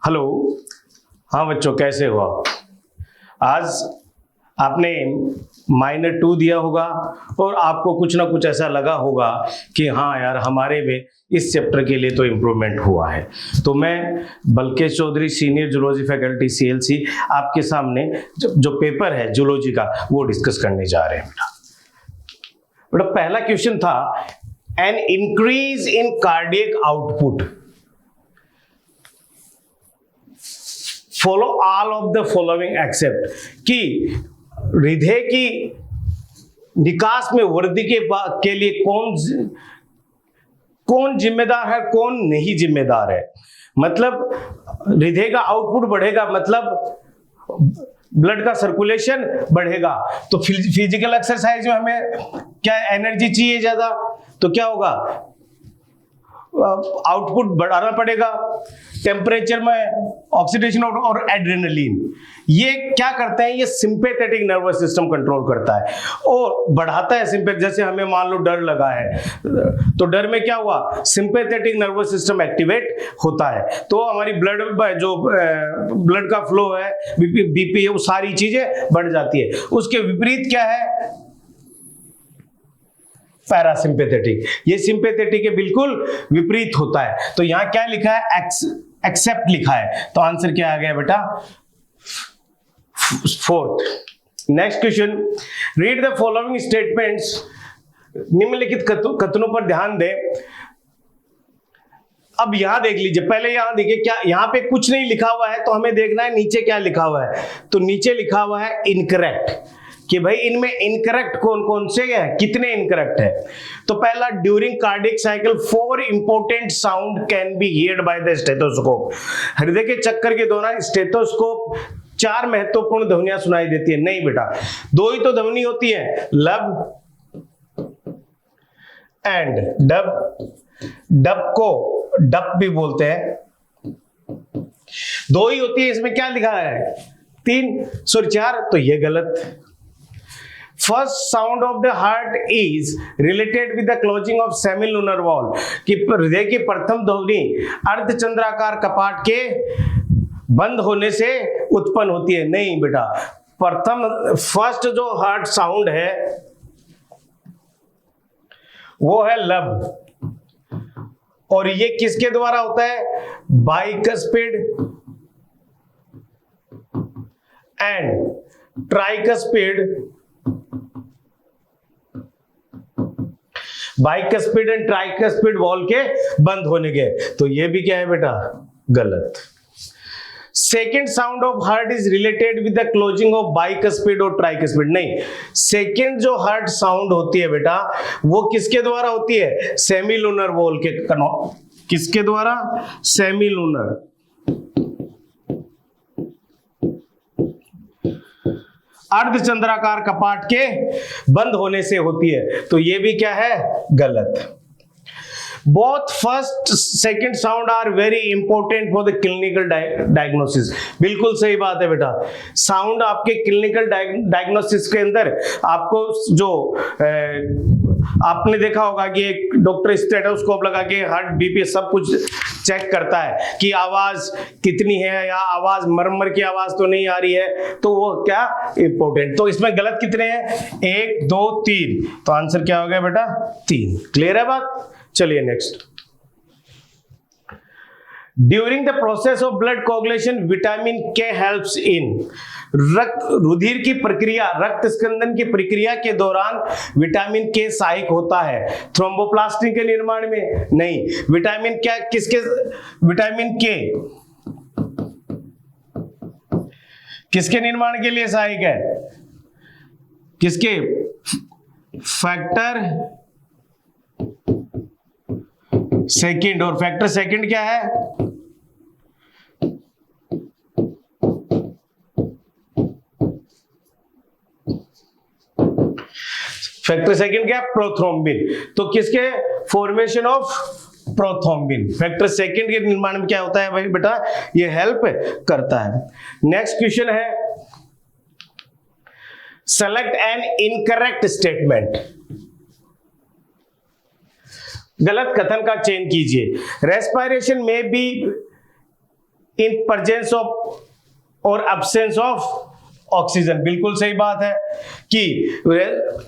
Hello. हाँ बच्चों, कैसे हो आप? आज आपने -2 दिया होगा और आपको कुछ ना कुछ ऐसा लगा होगा कि हाँ यार, हमारे में इस चैप्टर के लिए तो इम्प्रूवमेंट हुआ है। तो मैं Balkesh Chaudhary, senior zoology faculty CLC, आपके सामने जो पेपर है जूलॉजी का वो डिस्कस करने जा रहे हैं। बेटा पहला क्वेश्चन था, an increase in cardiac output, follow all of the following except, कि हृदय की निकास में वृद्धि के लिए कौन जिम्मेदार है, कौन नहीं जिम्मेदार है। मतलब हृदय का आउटपुट बढ़ेगा, मतलब ब्लड का सर्कुलेशन बढ़ेगा, तो फिजिकल एक्सरसाइज में हमें क्या एनर्जी चाहिए ज्यादा, तो क्या होगा, आउटपुट बढ़ाना पड़ेगा। टेम्परेचर में ऑक्सीडेशन और एड्रेनलिन, ये क्या करते हैं, ये सिंपैथेटिक नर्वस सिस्टम कंट्रोल करता है और बढ़ाता है सिंपैथ। जैसे हमें मान लो डर लगा है, तो डर में क्या हुआ, सिंपैथेटिक नर्वस सिस्टम एक्टिवेट होता है, तो हमारी ब्लड का फ्लो है, बीपी है, वो सारी चीजें बढ़ जाती है। उसके विपरीत क्या है, पैरासिम्पैथेटिक, ये सिंपैथेटिक के बिल्कुल विपरीत होता है। तो यहां क्या लिखा है, एक्सेप्ट लिखा है, तो आंसर क्या आ गया बेटा, 4th। Next question, read the following statements, निम्नलिखित कथनों पर ध्यान दें। अब यहां देख लीजिए, पहले यहां देखिए, क्या यहां पे कुछ नहीं लिखा हुआ है, तो हमें देखना है नीचे क्या लिखा हुआ है। तो नीचे लिखा हुआ है इनकरेक्ट, कि भाई इनमें इनकरेक्ट कौन कौन से हैं, कितने इनकरेक्ट है। तो पहला, during cardiac cycle 4 important sound can be heard by the stethoscope, हृदय के चक्कर के दौरान स्टेथोस्कोप 4 महत्वपूर्ण ध्वनियां सुनाई देती है। नहीं बेटा, 2 ही तो ध्वनि होती है, लब एंड डब। डब को डब भी बोलते हैं, 2 ही होती है। इसमें क्या लिखा है, 3 सॉरी 4, तो ये गलत। First sound of the heart is related with the closing of semilunar wall, कि हृदय की प्रथम ध्वनि अर्धचंद्राकार कपाट के बंद होने से उत्पन्न होती है। नहीं बेटा, फर्स्ट जो हार्ट साउंड है वो है लब, और ये किसके द्वारा होता है, bicuspid and tricuspid, bicuspid and tricuspid wall के बंद होने के। तो ये भी क्या है बेटा, गलत। Second sound of heart is related with the closing of bicuspid और ट्राइकस्पिड। नहीं, सेकेंड जो हार्ट साउंड होती है बेटा, वो किसके द्वारा होती है, सेमिलुनर वॉल के, किसके द्वारा, सेमिलुनर। अर्धचंद्राकार कपाट के बंद होने से होती है। तो ये भी क्या है, गलत। Both first second sound are very important for the clinical diagnosis. बिल्कुल सही बात है बेटा, साउंड आपके क्लिनिकल डायग्नोसिस के अंदर आपको जो आपने देखा होगा कि एक डॉक्टर स्टेथोस्कोप लगा के हार्ट बीपी सब कुछ चेक करता है कि आवाज कितनी है, या आवाज मरमर की आवाज तो नहीं आ रही है, तो वो क्या इंपॉर्टेंट। तो इसमें गलत कितने हैं, 1 2 3, तो आंसर क्या हो गया बेटा, 3। क्लियर है बात? चलिए next. During the process of blood coagulation vitamin के हेल्प्स इन, रुधिर की प्रक्रिया, रक्त स्कंदन की प्रक्रिया के दौरान विटामिन के सहायक होता है थ्रोम्बोप्लास्टिन के निर्माण में। नहीं, विटामिन क्या, किसके, विटामिन के किसके निर्माण के लिए सहायक है, किसके, फैक्टर सेकंड, और फैक्टर सेकंड क्या है, फैक्टर सेकंड क्या, प्रोथ्रोम्बिन। तो किसके, formation of prothrombin, factor second के निर्माण में क्या होता है भाई बेटा, ये हेल्प करता है। नेक्स्ट क्वेश्चन है, सेलेक्ट एन इनकरेक्ट स्टेटमेंट, गलत कथन का चयन कीजिए। रेस्पिरेशन में बी इन प्रेजेंस ऑफ और एब्सेंस ऑफ ऑक्सीजन। बिल्कुल सही बात है कि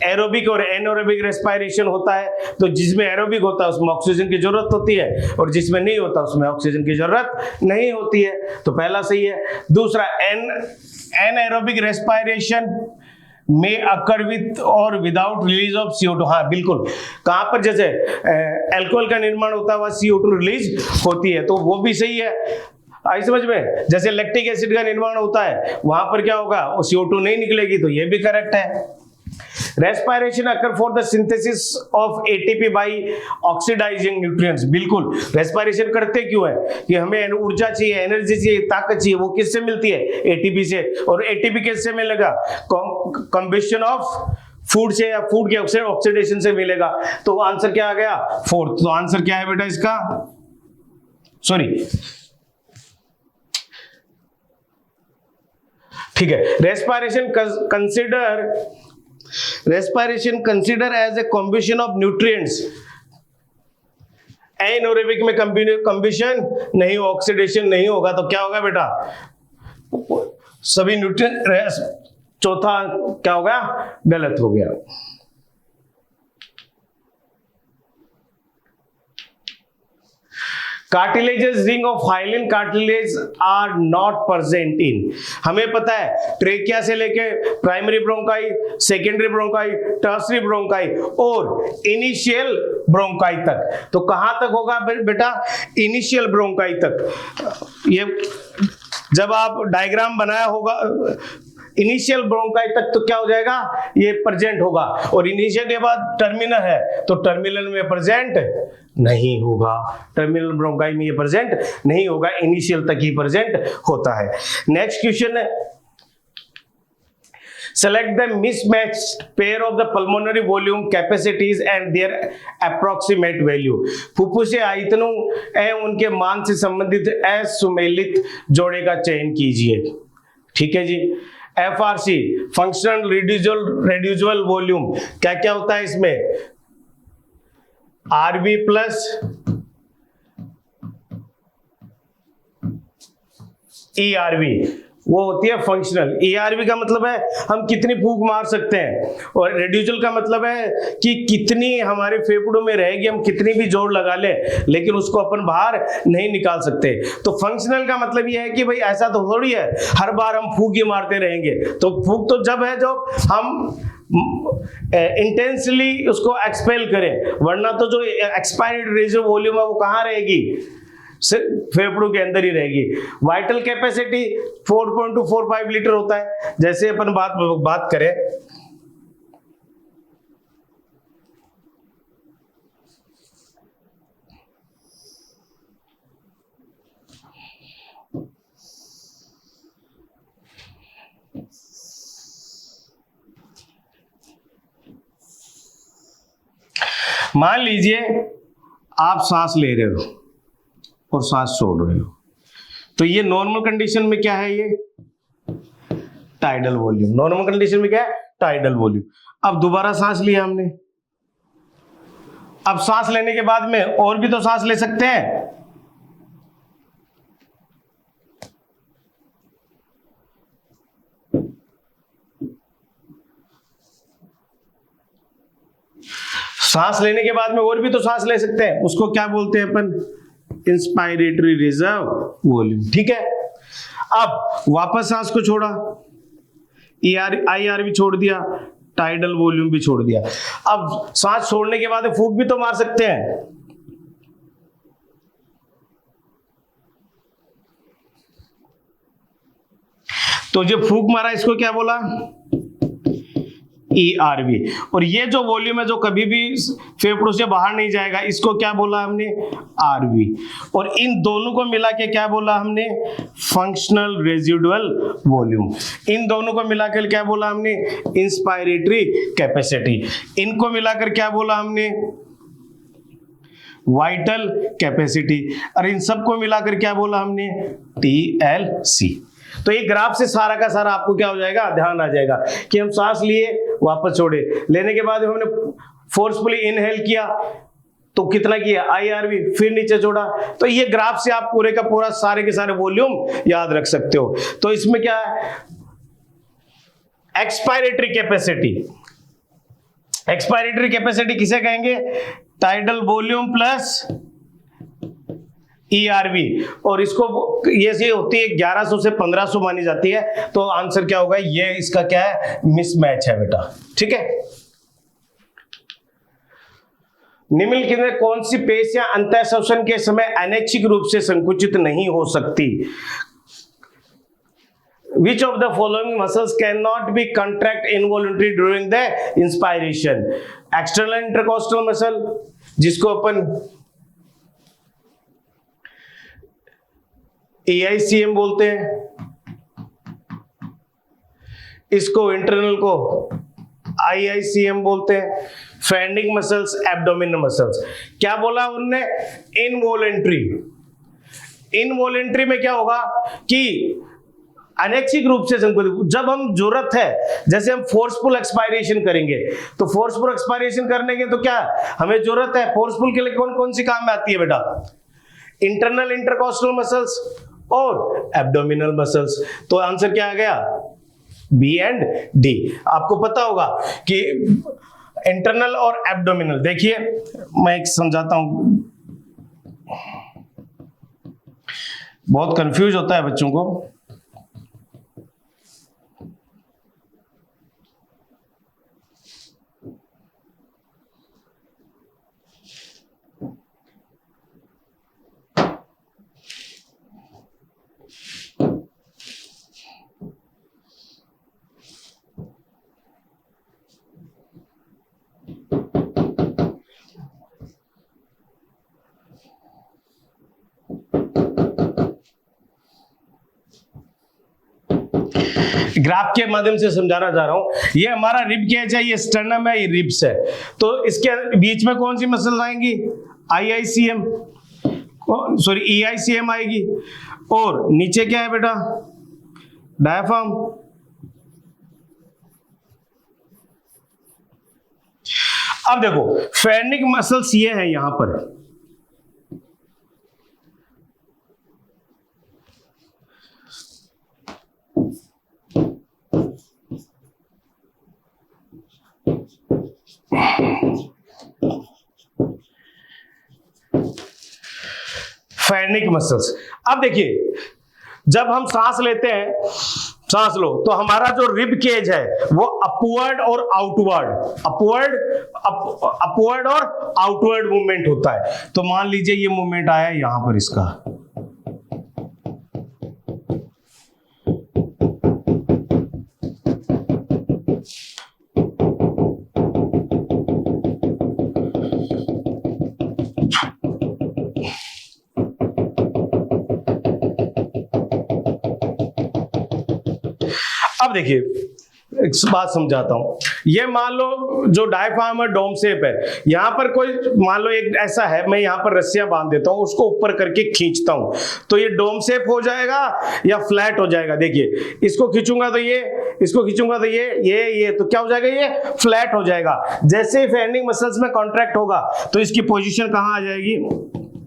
एरोबिक और एनारोबिक रेस्पिरेशन होता है, तो जिसमें एरोबिक होता है उसमें ऑक्सीजन की जरूरत होती है और जिसमें नहीं होता उसमें ऑक्सीजन की जरूरत नहीं होती है, तो पहला सही है। दूसरा, एनारोबिक रेस्पिरेशन में अकर विथ और विदाउट रिलीज ऑफ CO2। हाँ बिल्कुल, कहां पर जैसे अल्कोहल का निर्माण होता है वह CO2 रिलीज होती है, तो वो भी सही है। आई समझ में? जैसे लैक्टिक एसिड का निर्माण होता है वहां पर क्या होगा, वो CO2 नहीं निकलेगी, तो ये भी करेक्ट है। Respiration occur for the synthesis of ATP by oxidising nutrients. बिल्कुल, रेस्पिरेशन करते क्यों है कि हमें ऊर्जा चाहिए, एनर्जी चाहिए, ताकत चाहिए, वो किससे मिलती है? ATP से। और ATP किससे मिलेगा? कंबशन ऑफ फूड से या फूड के ऑक्सीडेशन से मिलेगा। तो आंसर क्या आ गया? फोर्थ। तो आंसर क्या है बेटा इसका? सॉरी, ठीक है। Respiration consider as a combination of nutrients. Anaerobic में कम्बिशन नहीं, ऑक्सीडेशन नहीं होगा, तो क्या होगा बेटा? सभी न्यूट्रिएंट। चौथा क्या होगा? गलत हो गया। Cartilages ring of hyaline cartilage are not present in. हमें पता है ट्रेकिया से लेके primary bronchi, secondary bronchi, tertiary bronchi और इनिशियल ब्रोंकाई तक। तो कहां तक होगा बेटा? इनिशियल ब्रोंकाई तक। ये जब आप डायग्राम बनाया होगा इनिशियल ब्रोंकाई तक, तो क्या हो जाएगा? ये प्रेजेंट होगा। और इनिशियल के बाद टर्मिनल है, तो टर्मिनल में प्रेजेंट नहीं होगा। टर्मिनल ब्रोंकाई में ये प्रेजेंट नहीं होगा, इनिशियल तक ही प्रेजेंट होता है। नेक्स्ट क्वेश्चन है, select the mismatched pair of the pulmonary volume capacities and their approximate value। फुफ्फुसे आयतनों एवं उनके मान से संबंधित असुमेलित जोड़े का चयन कीजिए। ठीक है जी। FRC फंक्शनल रेड्यूजुअल वॉल्यूम, क्या क्या होता है इसमें? RV प्लस ERV, वो होती है फंक्शनल। ERV का मतलब है हम कितनी फूंक मार सकते हैं, और रेड्यूजुअल का मतलब है कि कितनी हमारे फेफड़ों में रहेगी, हम कितनी भी जोर लगा लें लेकिन उसको अपन बाहर नहीं निकाल सकते। तो फंक्शनल का मतलब ये है कि भाई ऐसा तो थोड़ी है हर बार हम फूंक ही मारते रहेंगे। तो फूंक तो जब है जब हम इंटेंसली उसको एक्सपेल करें, वरना तो जो एक्सपायर्ड रेजिडुअल वॉल्यूम है वो कहाँ रहेगी? फेफड़ों के अंदर ही रहेगी। वाइटल कैपेसिटी 4.245 लीटर होता है। जैसे अपन बात करें मान लीजिए आप सांस ले रहे हो और सांस छोड़ रहे हो, तो ये नॉर्मल कंडीशन में क्या है? ये टाइडल वॉल्यूम। नॉर्मल कंडीशन में क्या है? Tidal volume. अब दोबारा सांस लिया हमने, अब सांस लेने के बाद में और भी तो सांस ले सकते हैं। सांस लेने के बाद में और भी तो सांस ले सकते हैं, उसको क्या बोलते हैं अपन? Inspiratory reserve volume. ठीक है। अब वापस सांस को छोड़ा, IR भी छोड़ दिया, टाइडल वॉल्यूम भी छोड़ दिया। अब सांस छोड़ने के बाद फूंक भी तो मार सकते हैं। तो जो फूंक मारा इसको क्या बोला? ERV। और ये जो वॉल्यूम है जो कभी भी फेफड़ों से बाहर नहीं जाएगा, इसको क्या बोला हमने? RV। और इन दोनों को मिला के क्या बोला हमने? Functional residual volume. इन दोनों को मिलाकर क्या बोला हमने? Inspiratory capacity. इनको मिलाकर क्या बोला हमने? Vital capacity. और इन सबको मिलाकर क्या बोला हमने? TLC। तो ये ग्राफ से सारा का सारा आपको क्या हो जाएगा? ध्यान आ जाएगा कि हम सांस लिए, वापस छोड़े, लेने के बाद हमने फोर्सफुली इनहेल किया, तो कितना किया IRV, फिर नीचे जोड़ा। तो ये ग्राफ से आप पूरे का पूरा सारे के सारे वॉल्यूम याद रख सकते हो। तो इसमें क्या है, एक्सपायरेटरी कैपेसिटी। एक्सपायरेटरी कैपेसिटी किसे कहेंगे, टाइडल वॉल्यूम प्लस ERV, और इसको ये होती है 1100 से 1500 मानी जाती है। तो आंसर क्या होगा, ये इसका क्या है, मिसमैच है बेटा, ठीक है। निम्नलिखित में कौन सी पेश या अंतः श्वसन के समय अनैच्छिक रूप से संकुचित नहीं हो सकती। Which of the following muscles cannot be contract involuntarily during the inspiration? External intercostal muscle, जिसको अपन EICM बोलते हैं, इसको इंटरनल को IICM बोलते हैं। फेंडिंग मसल्स, एब्डोमिनल मसल्स, क्या बोला उन्होंने, इनवॉलेंट्री। इनवॉलेंट्री में क्या होगा कि अनैच्छिक रूप से संकुचित, जब हम जरूरत है, जैसे हम फोर्सफुल एक्सपायरेशन करेंगे, तो फोर्सफुल एक्सपायरेशन करने के तो क्या हमें जरूरत है, फोर्सफुल के लिए कौन कौन सी काम में आती है बेटा, इंटरनल इंटरकॉस्टल मसल्स और एब्डोमिनल मसल्स। तो आंसर क्या आ गया, बी एंड डी। आपको पता होगा कि इंटरनल और एब्डोमिनल, देखिए मैं एक समझाता हूं, बहुत कंफ्यूज होता है बच्चों को। ग्राफ के माध्यम से समझाना चाह रहा हूं। ये हमारा रिब केज है, ये स्टर्नम है, ये रिब्स है। तो इसके बीच में कौन सी मसल आएंगी, IICM, सॉरी EICM आएगी, और नीचे क्या है बेटा, डायफ्राम। अब देखो फेनिक मसल्स ये है यहां पर, फेनिक मसल्स। अब देखिए जब हम सांस लेते हैं, सांस लो, तो हमारा जो रिब केज है वो अपवर्ड और आउटवर्ड, अपवर्ड और आउटवर्ड मूवमेंट होता है। तो मान लीजिए ये मूवमेंट आया यहां पर इसका, अब देखिए एक बात समझाता हूं। ये मान लो जो डायफ्राम है डोम शेप है, यहां पर कोई मान लो एक ऐसा है, मैं यहां पर रस्सियां बांध देता हूं, उसको ऊपर करके खींचता हूं, तो ये डोम शेप हो जाएगा या फ्लैट हो जाएगा। देखिए इसको खींचूंगा तो ये, इसको खींचूंगा तो ये तो क्या हो जाएगा, ये फ्लैट हो जाएगा। जैसे ही फेनिक मसल्स में कॉन्ट्रैक्ट होगा तो इसकी पोजीशन कहां आ जाएगी,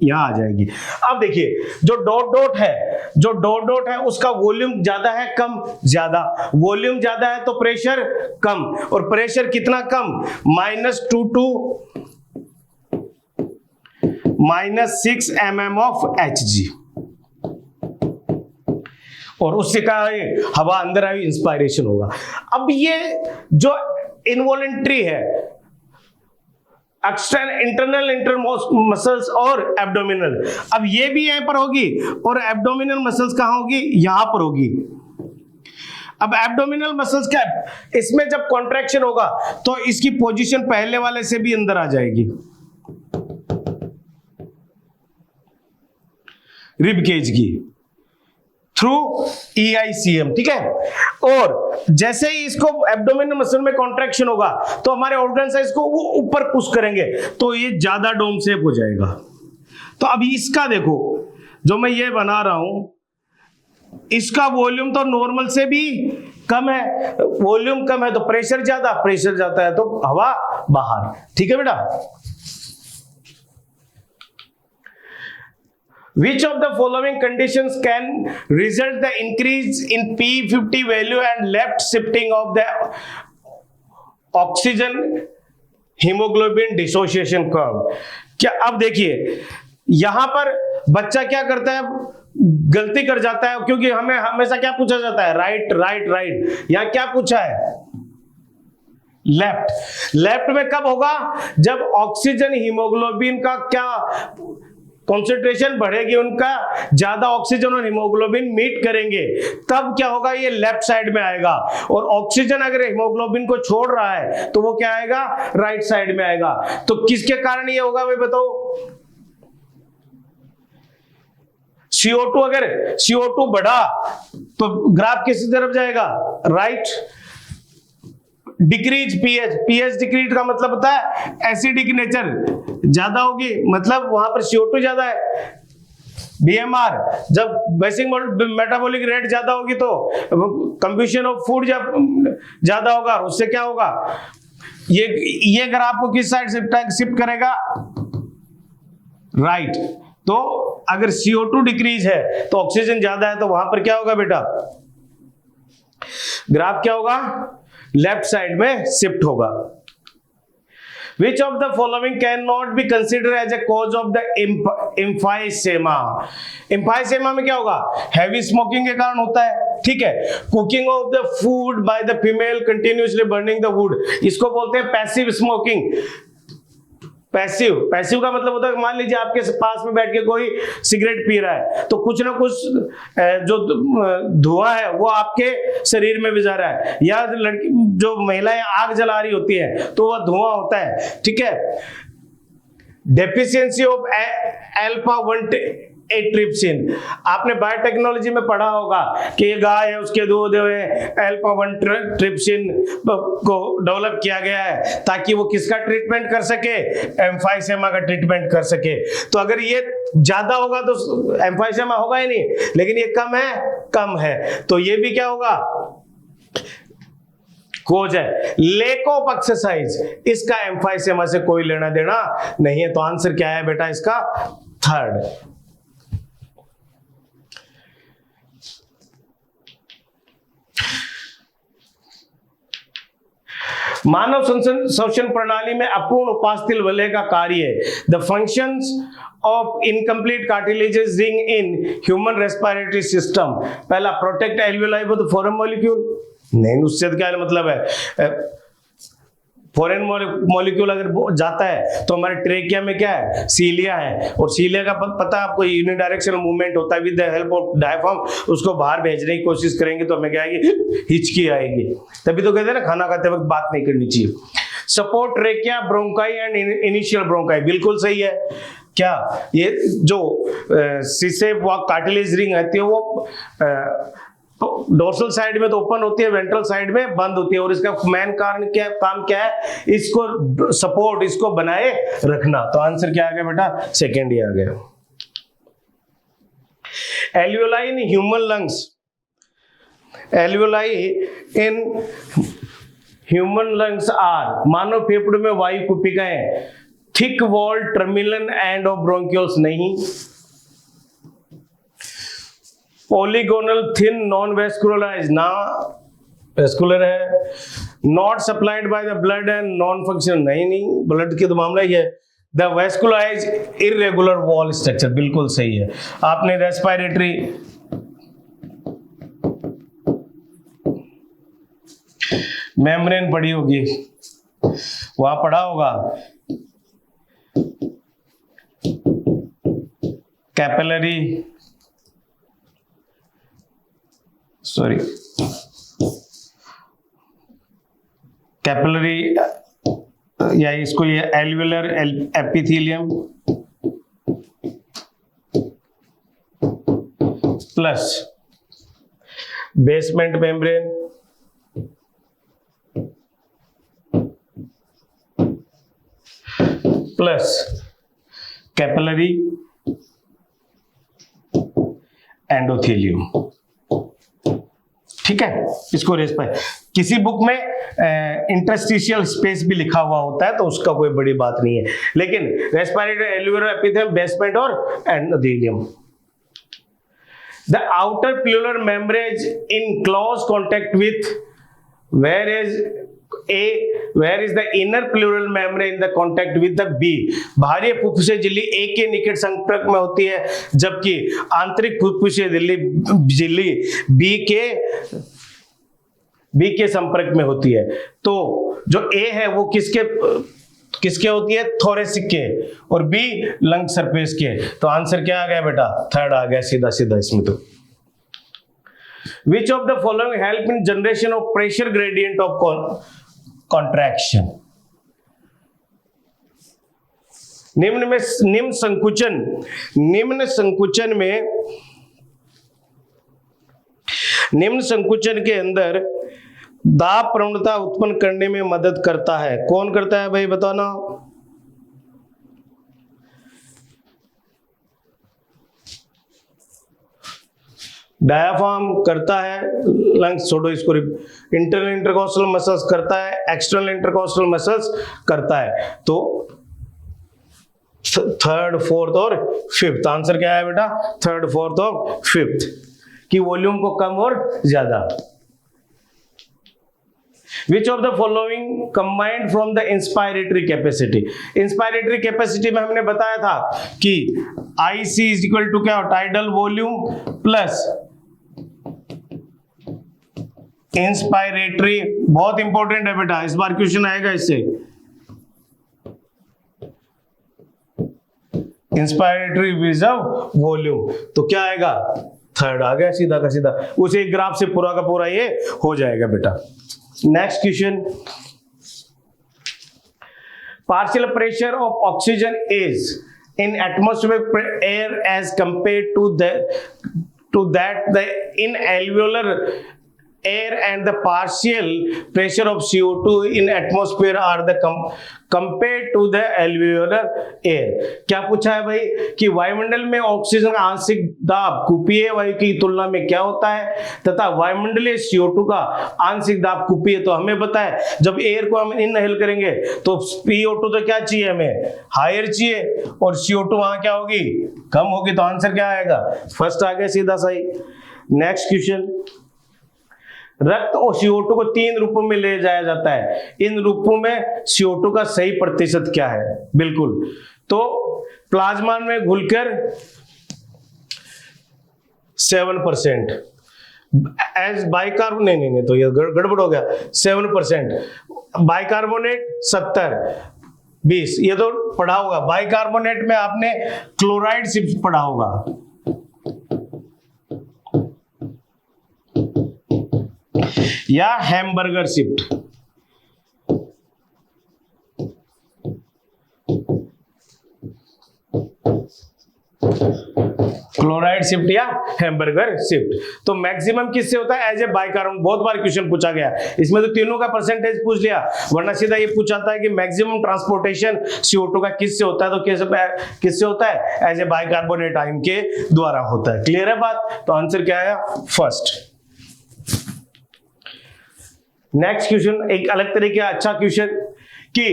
यहां आ जाएगी। अब देखिए जो डॉट डॉट है उसका वॉल्यूम ज्यादा है कम, ज्यादा वॉल्यूम ज्यादा है तो प्रेशर कम, और प्रेशर कितना कम, -2 to -6 mm ऑफ Hg, और उससे क्या है, हवा अंदर आई, इंस्पायरेशन होगा। अब ये जो इनवॉलेंट्री है, इंटरनल मसल्स और एब्डोमिनल, अब ये भी यहां पर होगी, और एब्डोमिनल मसल्स कहां होगी, यहां पर होगी। अब एब्डोमिनल मसल्स क्या, इसमें जब कॉन्ट्रैक्शन होगा तो इसकी पोजीशन पहले वाले से भी अंदर आ जाएगी, रिब केज की थ्रू EICM, ठीक है। और जैसे ही इसको एब्डोमिनल मसल में कॉन्ट्रैक्शन होगा तो हमारे ऑर्गन साइज को वो ऊपर पुश करेंगे, तो ये ज्यादा डोम शेप हो जाएगा। तो अब इसका देखो, जो मैं ये बना रहा हूं, इसका वॉल्यूम तो नॉर्मल से भी कम है, वॉल्यूम कम है तो प्रेशर ज्यादा, प्रेशर जाता है तो हवा बाहर, ठीक है बेटा। Which of the following conditions can result the increase in P50 value and left shifting of the oxygen hemoglobin dissociation curve? क्या अब देखिए यहां पर बच्चा क्या करता है, गलती कर जाता है, क्योंकि हमें हमेशा क्या पूछा जाता है, राइट राइट राइट, यहां क्या पूछा है, लेफ्ट। लेफ्ट में कब होगा, जब ऑक्सीजन हीमोग्लोबिन का क्या कॉन्सेंट्रेशन बढ़ेगी, उनका ज्यादा ऑक्सीजन और हीमोग्लोबिन मीट करेंगे, तब क्या होगा, ये लेफ्ट साइड में आएगा। और ऑक्सीजन अगर हीमोग्लोबिन को छोड़ रहा है तो वो क्या आएगा, राइट साइड में आएगा। तो किसके कारण ये होगा भाई बताओ, CO2, अगर CO2 बढ़ा तो ग्राफ किसी तरफ जाएगा, राइट। डिक्रीज पीएच डिक्रीज का मतलब होता है एसिडिक नेचर ज्यादा होगी, मतलब वहां पर CO2 ज्यादा है। BMR, जब बेसिक मेटाबॉलिक रेट ज्यादा होगी तो कंप्यूशन ऑफ फूड ज्यादा होगा, उससे क्या होगा, ये ग्राफ को किस साइड शिफ्ट करेगा, राइट। तो अगर CO2 डिक्रीज है तो ऑक्सीजन ज्यादा है, तो वहां पर क्या होगा बेटा, ग्राफ क्या होगा, लेफ्ट साइड में शिफ्ट होगा। Which of the following cannot be considered as a cause of the emphysema? Emphysema में क्या होगा, हैवी स्मोकिंग के कारण होता है, ठीक है। Cooking of the food by the female continuously burning the wood, इसको बोलते हैं पैसिव स्मोकिंग। पैसिव का मतलब होता है, मान लीजिए आपके पास में बैठ के कोई सिगरेट पी रहा है, तो कुछ ना कुछ जो धुआं है वो आपके शरीर में भी जा रहा है, या लड़की जो महिलाएं आग जला रही होती है तो वह धुआं होता है, ठीक है। डेफिशिएंसी ऑफ अल्फा 1 एट्रिप्सिन, आपने बायोटेक्नोलॉजी में पढ़ा होगा कि ये गाय है, उसके दूध में अल्फा 1 ट्रिप्सिन को डेवलप किया गया है ताकि वो किसका ट्रीटमेंट कर सके, एम्फाइसेमा का ट्रीटमेंट कर सके। तो अगर ये ज्यादा होगा तो एम्फाइसेमा होगा ही नहीं, लेकिन ये कम है तो ये भी क्या होगा, कोज है। लेक ऑफ एक्सरसाइज, इसका एम्फाइसेमा से कोई लेना देना नहीं है, तो आंसर क्या है बेटा इसका, थर्ड। मानव श्वसन प्रणाली में अपूर्ण उपास्थि वलय का कार्य, the functions of incomplete cartilages ring in human respiratory system. पहला, protect alveoli with foreign molecule, नहीं उससे क्या मतलब है, फॉरेन मॉलिक्यूल अगर जाता है तो हमारे ट्रेकिया में क्या है, सीलिया है, और सीलिया का पता है आपको, यूनिडायरेक्शनल मूवमेंट होता है with the help of diaphragm, उसको बाहर भेजने की कोशिश करेंगे तो हमें क्या आएगी, हिचकी आएगी। तभी तो कहते हैं ना खाना खाते वक्त बात नहीं करनी चाहिए। Support trachea, bronchi and initial bronchi, बिल्कुल सही है। क्या ये जो सीसे कार्टिलेज रिंग आती है वो डोर्सल साइड में तो ओपन होती है, वेंट्रल साइड में बंद होती है, और इसका मेन कारण क्या, काम क्या है, इसको सपोर्ट, इसको बनाए रखना। तो आंसर क्या आ गया बेटा, सेकेंड ही आ गया। Alveoli in human lungs, alveoli in human lungs are, मानव फेफड़े में वायु कुपिकाएं, thick wall terminal end of bronchioles नहीं, पॉलीगोनल थिन नॉन वेस्कुलराइज ना वेस्कुलर है, not supplied by the blood and non functional नहीं ब्लड की तो मामला ही है, the vascularize irregular wall structure, बिल्कुल सही है। आपने रेस्पिरेटरी मेम्ब्रेन पढ़ी होगी, वहां पढ़ा होगा कैपिलरी, सॉरी कैपिलरी, या इसको ये alveolar epithelium plus basement membrane plus capillary endothelium, ठीक है। इसको रेस पर किसी बुक में इंटरस्टिशियल स्पेस भी लिखा हुआ होता है तो उसका कोई बड़ी बात नहीं है, लेकिन रेस्पिरेटरी, एल्वियोलर एपिथेलियम, बेसमेंट और endothelium The outer pleural membrane is in close contact with, where is the inner pleural membrane in the contact with the B? बाहरी फुफ्फुसीय झिल्ली A के निकट संपर्क में होती है, जबकि आंतरिक फुफ्फुसीय झिल्ली B के संपर्क में होती है। तो जो A है वो किसके होती है? थोरेसिक के, और B लंग सरफेस के। तो आंसर क्या आ गया बेटा? थर्ड आ गया सीधा सीधा इसमें। तो Which of the following help in generation of pressure gradient of contraction? निम्न संकुचन के अंदर दाब प्रवणता उत्पन्न करने में मदद करता है। कौन करता है भाई, बताओ ना? डायाफ्राम करता है, लंग्स छोड़ो इसको, इंटरनल इंटरकॉस्टल मसल्स करता है, एक्सटर्नल इंटरकॉस्टल मसल्स करता है। तो थर्ड, फोर्थ और फिफ्थ। आंसर क्या है बेटा? थर्ड, फोर्थ और फिफ्थ की वॉल्यूम को कम और ज्यादा। Which of the following combined from the inspiratory capacity? Inspiratory capacity में हमने बताया था कि IC is equal to क्या? Tidal volume plus inspiratory. बहुत इंपॉर्टेंट है बेटा, इस बार क्वेश्चन आएगा इससे। इंस्पायरेटरी रिजर्व वॉल्यूम, तो क्या आएगा? थर्ड आ गया सीधा का सीधा। उसे एक ग्राफ से पूरा का पूरा ये हो जाएगा बेटा। Next question, partial pressure of oxygen is in atmospheric air as compared to that the in alveolar air, and the partial pressure of CO2 in atmosphere are the compared to the alveolar air। क्या पूछा है भाई कि वायुमंडल में oxygen का आंशिक दाब कुपीय वायु की तुलना में क्या होता है, तथा वायुमंडलीय CO2 का आंशिक दाब कुपीय। तो हमें पता है जब एयर को हम इनहेल करेंगे तो CO2 तो क्या चाहिए हमें? हायर चाहिए, और CO2 वहां क्या होगी? कम होगी। तो आंसर क्या आएगा? फर्स्ट आ गया सीधा सही। नेक्स्ट क्वेश्चन, रक्त और CO2 को 3 रूपों में ले जाया जाता है। इन रूपों में CO2 का सही प्रतिशत क्या है? बिल्कुल, तो प्लाज्मा में घुलकर 7%, एज बाइकार्बोनेट, नहीं तो ये गड़बड़ हो गया, 7%, बाइकार्बोनेट 70, 20, ये तो पढ़ा होगा। बाइकार्बोनेट में आपने क्लोराइड शिफ्ट पढ़ा होगा, या हैमबर्गर शिफ्ट। क्लोराइड शिफ्ट या हैमबर्गर शिफ्ट। तो मैक्सिमम किससे होता है? As a bicarbonate. बहुत बार क्वेश्चन पूछा गया, इसमें तो तीनों का परसेंटेज पूछ लिया, वरना सीधा ये पूछाता है कि मैक्सिमम ट्रांसपोर्टेशन CO2 का किससे होता है, तो किससे होता है? एज ए बाइकार्बोनेट आयन के द्वारा होता है। क्लियर है बात? तो आंसर क्या आया? फर्स्ट। नेक्स्ट क्वेश्चन एक अलग तरीके का अच्छा क्वेश्चन कि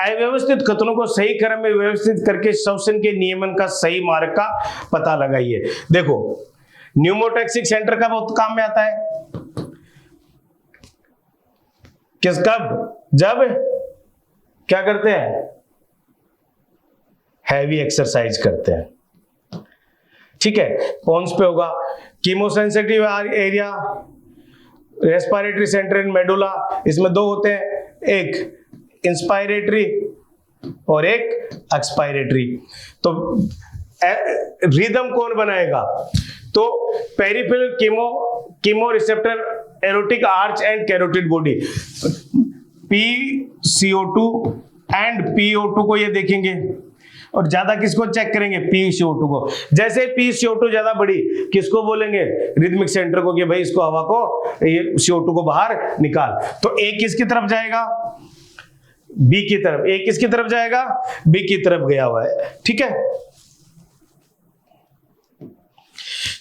अव्यवस्थित कथनों को सही क्रम में व्यवस्थित करके श्वसन के नियमन का सही मार्ग का पता लगाइए। देखो, न्यूमोटैक्सिक सेंटर कब काम में आता है? जब क्या करते हैं? हैवी एक्सरसाइज करते हैं। ठीक है, कौन पे होगा? कीमोसेंसिटिव एरिया, रेस्पिरेटरी सेंटर इन मेडुला, इसमें 2 होते हैं, एक इंस्पायरेटरी और एक एक्सपायरेटरी। तो रिदम कौन बनाएगा? तो peripheral chemo receptor, aortic arch and carotid body, PCO2 and PO2 को ये देखेंगे, और ज्यादा किसको चेक करेंगे? PCO2 को। जैसे PCO2 ज्यादा बढ़ी, किसको बोलेंगे? रिदमिक सेंटर को, कि भाई इसको हवा को, ये CO2 को बाहर निकाल। तो A किसकी तरफ जाएगा? B की तरफ। A किसकी तरफ जाएगा? B की तरफ गया हुआ है। ठीक है,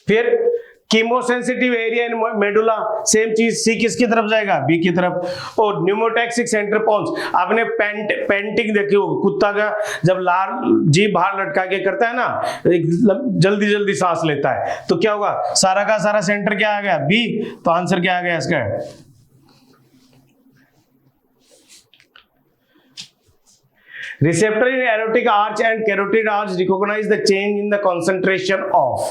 फिर chemosensitive area in medulla, same चीज, सी किसकी तरफ जाएगा, बी की तरफ। और न्यूमोटैक्सिक सेंटर पॉन्स, आपने पेंटिंग देखी होगी, कुत्ता का जब लार जीभ बाहर लटका के करता है ना, जल्दी जल्दी सांस लेता है, तो क्या होगा, सारा का सारा सेंटर क्या आ गया, बी। तो आंसर क्या आ गया इसका, receptor in aortic arch and carotid arch recognize the change in the concentration of,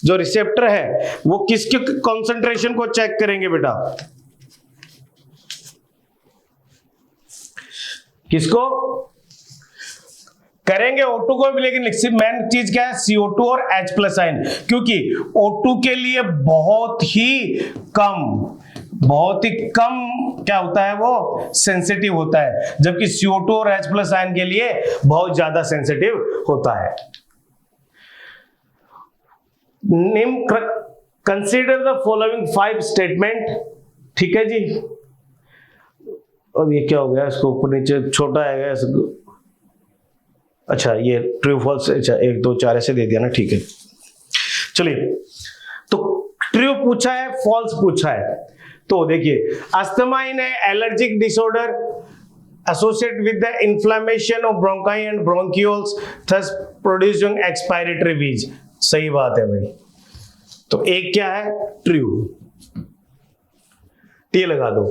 जो रिसेप्टर है वो किसके कंसंट्रेशन को चेक करेंगे बेटा, किसको करेंगे, O2 को भी, लेकिन मेन चीज क्या है, CO2 और H+ आयन, क्योंकि O2 के लिए बहुत ही कम क्या होता है, वो सेंसिटिव होता है, जबकि CO2 और H+ आयन के लिए बहुत ज्यादा सेंसिटिव होता है। कंसीडर द फॉलोइंग 5 स्टेटमेंट, ठीक है जी। अब ये क्या हो गया, इसको ऊपर नीचे छोटा है, अच्छा ये ट्रू फॉल्स, अच्छा 1 2 4 ऐसे दे दिया ना, ठीक है। चलिए, तो ट्रू पूछा है, फॉल्स पूछा है, तो देखिए, asthma in allergic disorder associated with the inflammation of bronchi and bronchioles thus producing expiratory wheeze, सही बात है भाई। तो एक क्या है, ट्रू, टी लगा दो।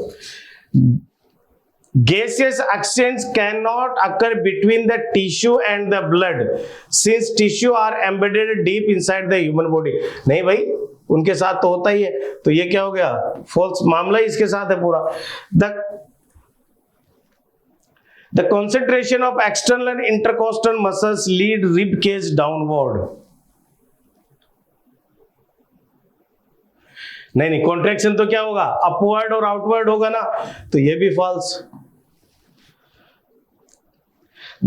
Gaseous exchange cannot occur between the tissue and the blood since tissue are embedded deep inside the human body, नहीं भाई, उनके साथ तो होता ही है, तो ये क्या हो गया, फॉल्स, मामला ही इसके साथ है पूरा। The concentration of external and intercostal muscles lead rib cage downward, नहीं, कॉन्ट्रैक्शन तो क्या होगा, अपवर्ड और आउटवर्ड होगा ना, तो ये भी false.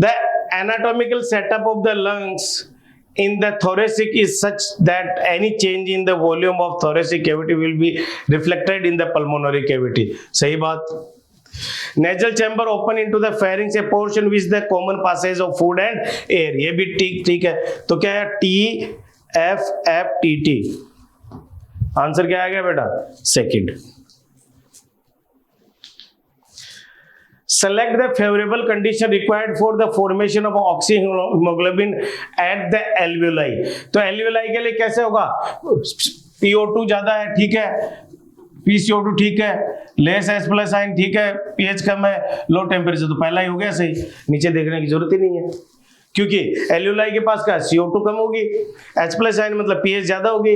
The anatomical setup of the lungs in the thoracic is such that any change in the volume of thoracic cavity will be reflected in the pulmonary cavity, सही बात। Nasal chamber open into the pharynx, a portion which the common passage of food and air, ये भी ठीक है, तो क्या है, TFFTT, answer क्या आ गया बेटा, second. Select the favorable condition required for the formation of oxyhemoglobin at the alveoli, तो alveoli के लिए कैसे होगा, PO2 ज्यादा है, ठीक है, PCO2 ठीक है, लेस H+ आयन ठीक है, pH कम है, लो टेम्परेचर, तो पहला ही हो गया सही, नीचे देखने की जरूरत ही नहीं है, क्योंकि एल्यूलाई के पास का CO2 कम होगी, H+ आयन मतलब pH ज्यादा होगी,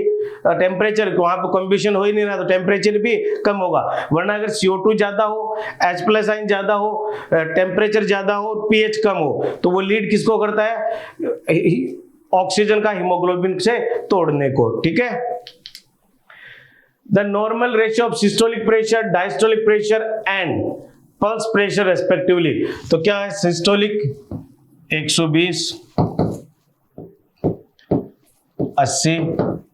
टेम्परेचर वहां पर कम्बिशन हो ही नहीं रहा, तो टेम्परेचर भी कम होगा, वरना अगर CO2 ज्यादा हो, H+ आयन ज्यादा हो, टेम्परेचर ज्यादा हो, pH कम हो, तो वो लीड किसको करता है, ऑक्सीजन का हीमोग्लोबिन से तोड़ने को, ठीक है। The normal ratio of systolic pressure, diastolic pressure and pulse pressure respectively, तो क्या है, सिस्टोलिक 120, 80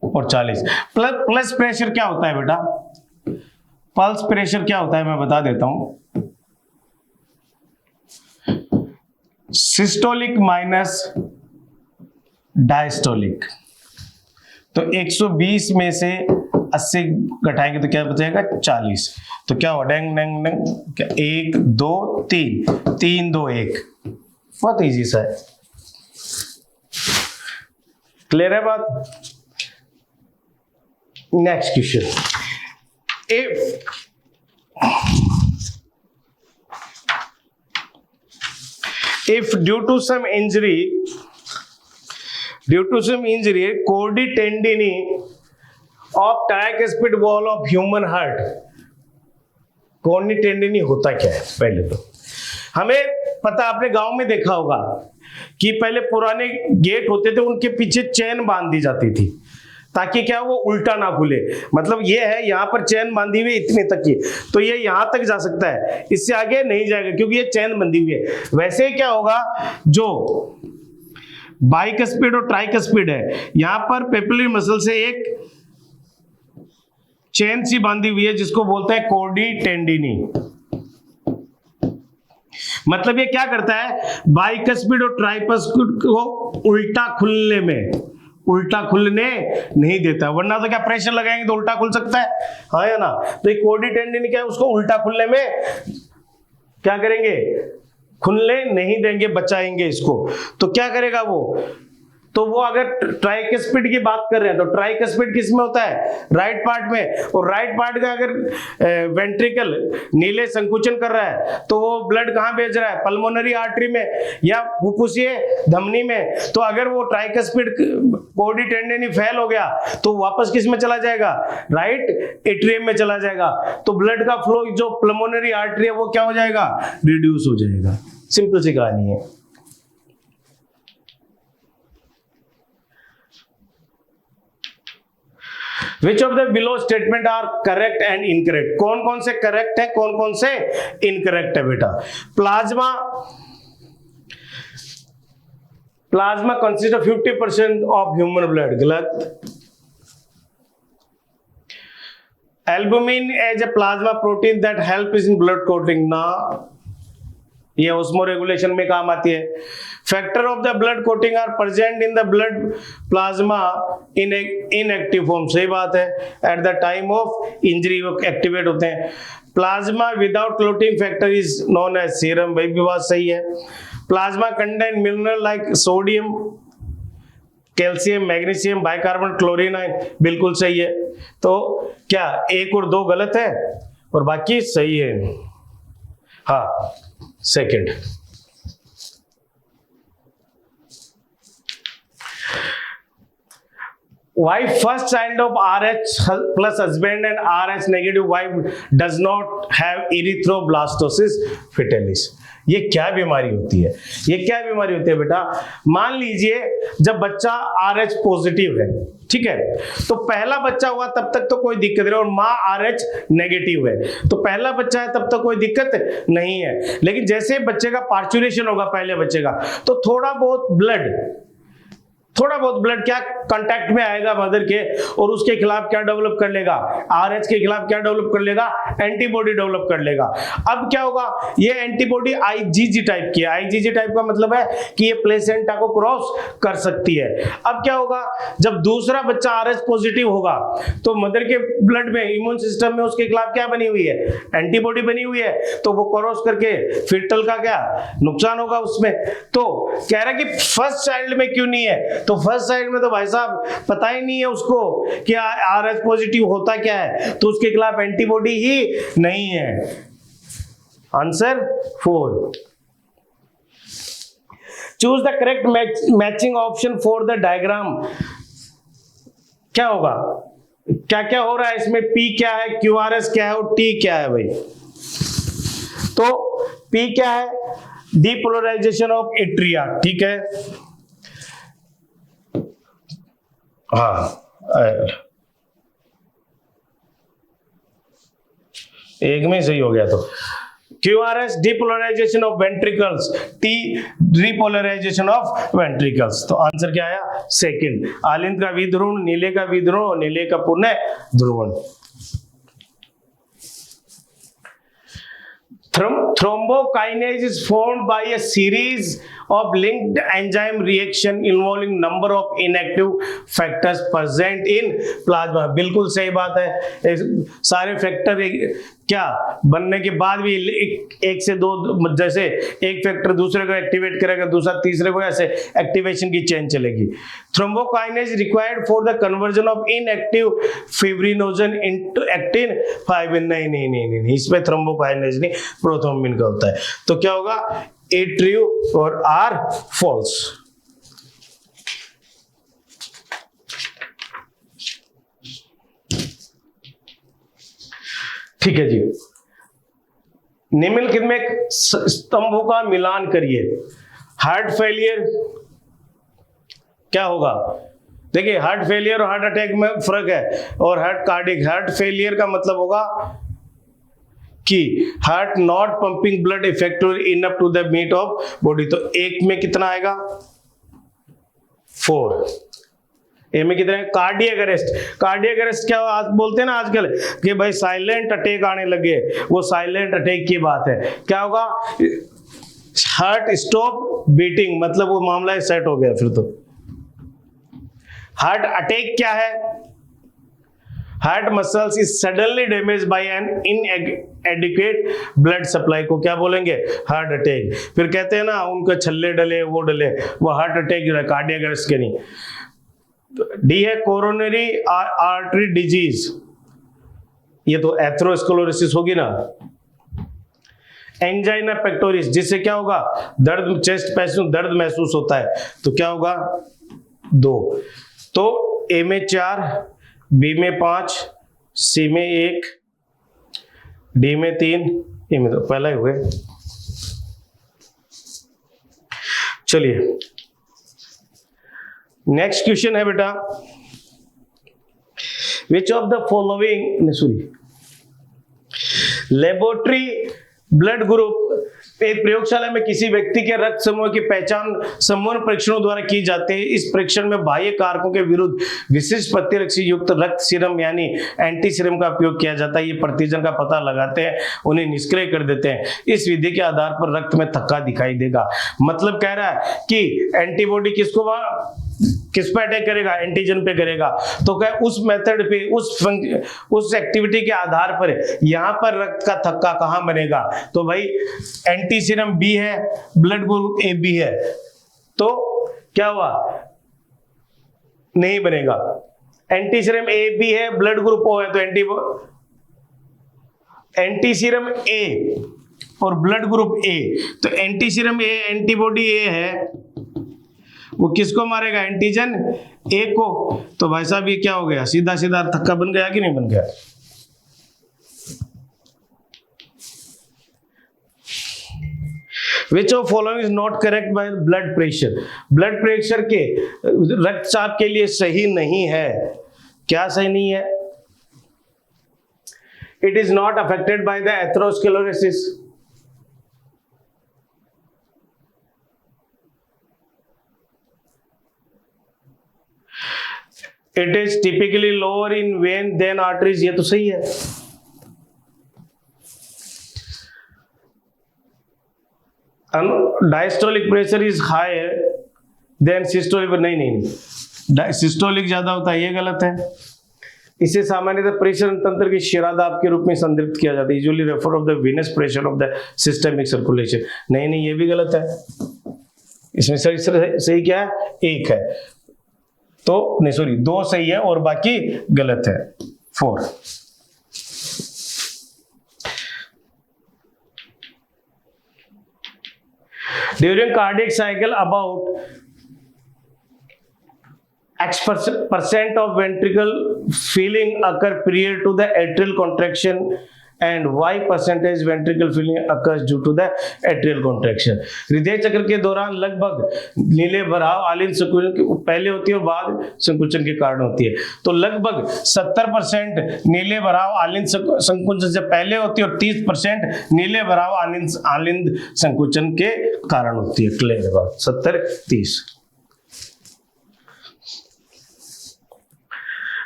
और 40, प्लस प्रेशर क्या होता है बेटा, पल्स प्रेशर क्या होता है मैं बता देता हूं, सिस्टोलिक माइनस डायस्टोलिक, तो 120 में से 80 घटाएंगे तो क्या बचेगा, 40, तो क्या हो, डेंग डेंग डेंग, क्या 1 2 3 3 2 1, बहुत इजी सा है, क्लियर है बात। Next question, if due to some injury chordae tendini of tricuspid wall of human heart, chordae tendini होता क्या है, पहले तो हमें पता, आपने गांव में देखा होगा कि पहले पुराने गेट होते थे, उनके पीछे चेन बांध दी जाती थी ताकि क्या वो उल्टा ना खुले, मतलब ये है यहाँ पर चेन बांधी हुई इतने तक की, तो ये यहाँ तक जा सकता है, इससे आगे नहीं जाएगा क्योंकि ये चेन बंधी हुई है। वैसे क्या होगा, जो बाइकस्पिड और ट्राइकस्पिड है, यहाँ पर पेपिलरी मसल से एक चेन सी बांधी हुई है जिसको बोलते हैं कोर्डी टेंडिनी। मतलब ये क्या करता है, बाइकस्पिड और ट्राइकस्पिड को उल्टा खुलने में उल्टा खुलने नहीं देता, वरना तो क्या प्रेशर लगाएंगे तो उल्टा खुल सकता है, हाँ या ना। तो एक कोडी टेंडन क्या है, उसको उल्टा खुलने में क्या करेंगे, खुलने नहीं देंगे, बचाएंगे इसको। तो क्या करेगा वो, तो वो अगर ट्राइकस्पिड की बात कर रहे हैं तो ट्राइकस्पिड किस में होता है, राइट पार्ट में। और राइट पार्ट का अगर वेंट्रिकल नीले संकुचन कर रहा है तो वो ब्लड कहाँ भेज रहा है, पल्मोनरी आर्टरी में या फुफ्फुसीय धमनी में। तो अगर वो ट्राइकस्पिड कोडी टेंडन फेल हो गया तो वापस किस में चला जाएगा, राइट एट्रियम में चला जाएगा। तो ब्लड का फ्लो जो पल्मोनरी आर्टरी है वो क्या हो जाएगा, रिड्यूस हो जाएगा। सिंपल सी कहानी है। Which of the below statement are correct and incorrect? कौन कौन से करेक्ट है, कौन कौन से इनकरेक्ट है बेटा। Plasma consist of 50% of human blood, गलत। Albumin as a plasma protein that help in blood clotting, ना, ये ऑस्मो रेगुलेशन में काम आती है। Factor of the blood clotting are present in the blood plasma in inactive form, सही बात है। At the time of injury वो एक्टिवेट होते हैं। Plasma without clotting factor is known as serum, भाई भी बात सही है। Plasma contain mineral like sodium, calcium, magnesium, bicarbonate, chlorine, बिल्कुल सही है। तो क्या 1 और 2 गलत है और बाकी सही है, हाँ। Second, wife first child of RH plus husband and RH negative wife does not have erythroblastosis fetalis। ये क्या बीमारी होती है, ये क्या बीमारी होती है बेटा। मान लीजिए जब बच्चा RH पॉजिटिव है, ठीक है, तो पहला बच्चा हुआ तब तक तो कोई दिक्कत नहीं, और माँ RH नेगेटिव है तो पहला बच्चा है तब तक कोई दिक्कत नहीं है। लेकिन जैसे बच्चे का पार्चुलेशन होगा, पहले बच्चे का, तो थोड़ा बहुत ब्लड क्या कांटेक्ट में आएगा मदर के, और उसके खिलाफ क्या डेवलप कर लेगा, RH के खिलाफ क्या डेवलप कर लेगा, एंटीबॉडी डेवलप कर लेगा। अब क्या होगा, ये एंटीबॉडी IgG टाइप की है। IgG टाइप का मतलब है कि ये प्लेसेंटा को क्रॉस कर सकती है। अब क्या होगा, जब दूसरा बच्चा RH पॉजिटिव होगा तो मदर के ब्लड में, इम्यून सिस्टम में उसके खिलाफ क्या बनी हुई है, एंटीबॉडी बनी हुई है, तो वो क्रॉस करके फिटल का क्या नुकसान होगा उसमें। तो कह रहा है कि फर्स्ट चाइल्ड में क्यों नहीं है, तो फर्स्ट साइड में तो भाई साहब पता ही नहीं है उसको कि RH पॉजिटिव होता क्या है, तो उसके खिलाफ एंटीबॉडी ही नहीं है। Answer 4। Choose the correct matching option for the diagram. क्या होगा, क्या क्या हो रहा है इसमें, P क्या है, QRS क्या है और T क्या है भाई। तो P क्या है, डीपोलराइजेशन ऑफ एट्रिया, ठीक है, हाँ एक में सही हो गया। तो QRS depolarisation of ventricles, T repolarisation of ventricles. तो आंसर क्या आया, सेकंड। आलिंद का विध्रुवण, नीले का विध्रुवण, नीले का पुनः ध्रुवण। Thrombokinase is formed by a series of linked enzyme reaction involving number of inactive factors present in plasma। बिल्कुल सही बात है, सारे फैक्टर क्या बनने के बाद भी एक से दो, जैसे एक फैक्टर दूसरे को एक्टिवेट करेगा, दूसरा तीसरे को, ऐसे एक्टिवेशन की चेन चलेगी। Thrombokinase required for the conversion of inactive fibrinogen into actin fibrin. नहीं, इसमें थ्रोम्बोकाइनेज नहीं, प्रोथ्रोम्बिन का होता है। तो क्या होगा, ए ट्रू और आर फॉल्स। ठीक है जी। निम्नलिखित में स्तंभों का मिलान करिए। हार्ट फेलियर क्या होगा, देखिए हार्ट फेलियर और हार्ट अटैक में फर्क है, और हार्ट फेलियर का मतलब होगा कि heart not pumping blood effectively enough to the meet of body. तो एक में कितना आएगा, 4। ए में कितने, कार्डियक अरेस्ट क्या आज बोलते हैं ना आजकल कि भाई साइलेंट अटैक आने लगे, वो साइलेंट अटैक की बात है। क्या होगा, हार्ट स्टॉप बीटिंग, मतलब वो मामला सेट हो गया फिर। तो हार्ट अटैक क्या है? Heart muscles is suddenly damage by an inadequate blood supply को क्या बोलेंगे? Heart attack. फिर कहते हैं ना उनके छल्ले डले वो डले, वो हार्ट अटैक जो है कार्डियक अरेस्ट के नहीं। डी है कोरोनरी आर्टरी डिजीज, ये तो एथेरोस्क्लेरोसिस होगी ना। एंजाइना पेक्टोरिस, जिससे क्या होगा? दर्द, चेस्ट पैसों दर्द महसूस होता है, तो क्या होगा? 2। तो ए में 4, बी में 5, सी में 1, डी में 3, ए में तो पहला ही हुए। चलिए नेक्स्ट क्वेश्चन है बेटा, which of the following laboratory blood group एक प्रयोगशाला में किसी व्यक्ति के रक्त समूह की पहचान समूह परीक्षणों द्वारा की जाती है। इस परीक्षण में बाह्य कारकों के विरुद्ध विशिष्ट प्रतिरक्षी युक्त रक्त सीरम यानी एंटी सीरम का उपयोग किया जाता है। ये प्रतिजन का पता लगाते हैं, उन्हें निष्क्रिय कर देते हैं। इस विधि के आधार पर रक्त में थक्का दिखाई देगा। मतलब कह रहा है कि एंटीबॉडी किस पे अटैक करेगा? एंटीजन पे करेगा। तो क्या उस मेथड पे, उस एक्टिविटी के आधार पर यहां पर रक्त का थक्का कहां बनेगा? तो भाई एंटी सीरम बी है, ब्लड ग्रुप ए बी है, तो क्या हुआ? नहीं बनेगा। एंटी सीरम ए बी है, ब्लड ग्रुप ओ है, तो एंटी सीरम ए और ब्लड ग्रुप ए, तो एंटी सीरम ए एंटीबॉडी ए है, वो किसको मारेगा? एंटीजन ए को। तो भाई साहब ये क्या हो गया? सीधा सीधा थक्का बन गया कि नहीं बन गया? Which of following is not correct by blood pressure? Blood pressure के रक्तचाप के लिए सही नहीं है। क्या सही नहीं है? It is not affected by the atherosclerosis. It is typically lower in vein than arteries. ये तो सही है। Diastolic pressure is higher than systolic, नहीं, सिस्टोलिक ज्यादा होता है, ये गलत है। इसे सामान्यतः प्रेशर तंत्र की शिरादाब के रूप में संदर्भित किया जाता है। Usually refer of the venous pressure of the systemic circulation, नहीं, ये भी गलत है। इसमें सही क्या है? 1 है, तो नहीं सॉरी 2 सही है और बाकी गलत है। 4। During cardiac cycle, about X% of ventricle filling occur prior to the atrial contraction and Y% ventricle filling occurs due to the atrial contraction. हृदय चक्र के दौरान लगभग नीले भराव आलिंद संकुचन पहले होती है और बाद संकुचन के कारण होती है। तो लगभग 70% नीले भराव आलिंद संकुचन से पहले होती है और 30% नीले भराव आलिंद संकुचन के कारण होती है। क्लियर बात? 70-30।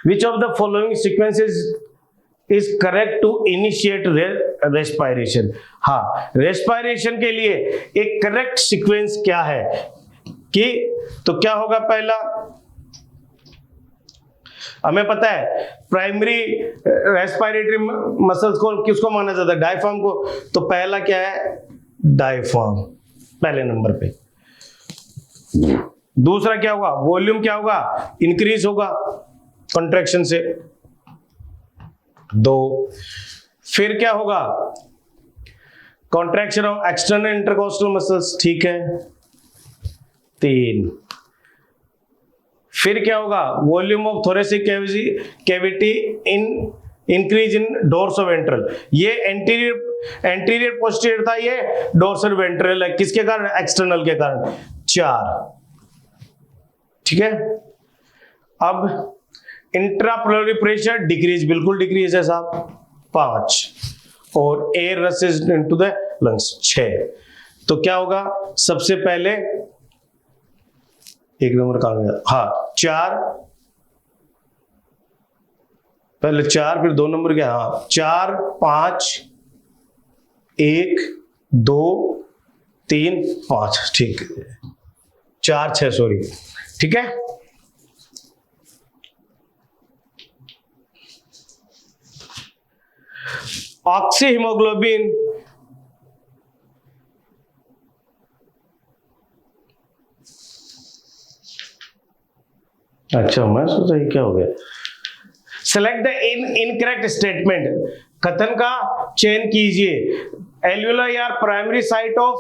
Which of the following sequences is correct to initiate respiration? हाँ, रेस्पायरेशन के लिए एक करेक्ट सीक्वेंस क्या है कि तो क्या होगा? पहला हमें पता है प्राइमरी रेस्पिरेटरी मसल्स को किसको माना जाता है? डायफ्राम को। तो पहला क्या है? डायफ्राम पहले नंबर पे। दूसरा क्या होगा? वॉल्यूम क्या होगा? इंक्रीज होगा कंट्रैक्शन से। 2। फिर क्या होगा? Contraction of external intercostal muscles, ठीक है। 3। फिर क्या होगा? Volume of thoracic cavity increase in dorsoventral. ये एंटीरियर पोस्टीरियर था, ये डोर्सल वेंट्रल है। किसके कारण? एक्सटर्नल के कारण। 4, ठीक है। अब इंट्राप्लोरी प्रेशर डिक्रीज, बिल्कुल डिक्रीज है साहब। 5 और air rashes into the lungs. 6। तो क्या होगा? सबसे पहले एक नंबर कहां गया? हाँ 4, पहले 4 फिर 2 नंबर क्या? हाँ 4 5 1 2 3 5, ठीक है। 4 6 सॉरी, ठीक है। ऑक्सी हीमोग्लोबिन अच्छा, मैं सोचा ये क्या हो गया। सेलेक्ट द इनकरेक्ट स्टेटमेंट, कथन का चयन कीजिए। Alveoli are primary site of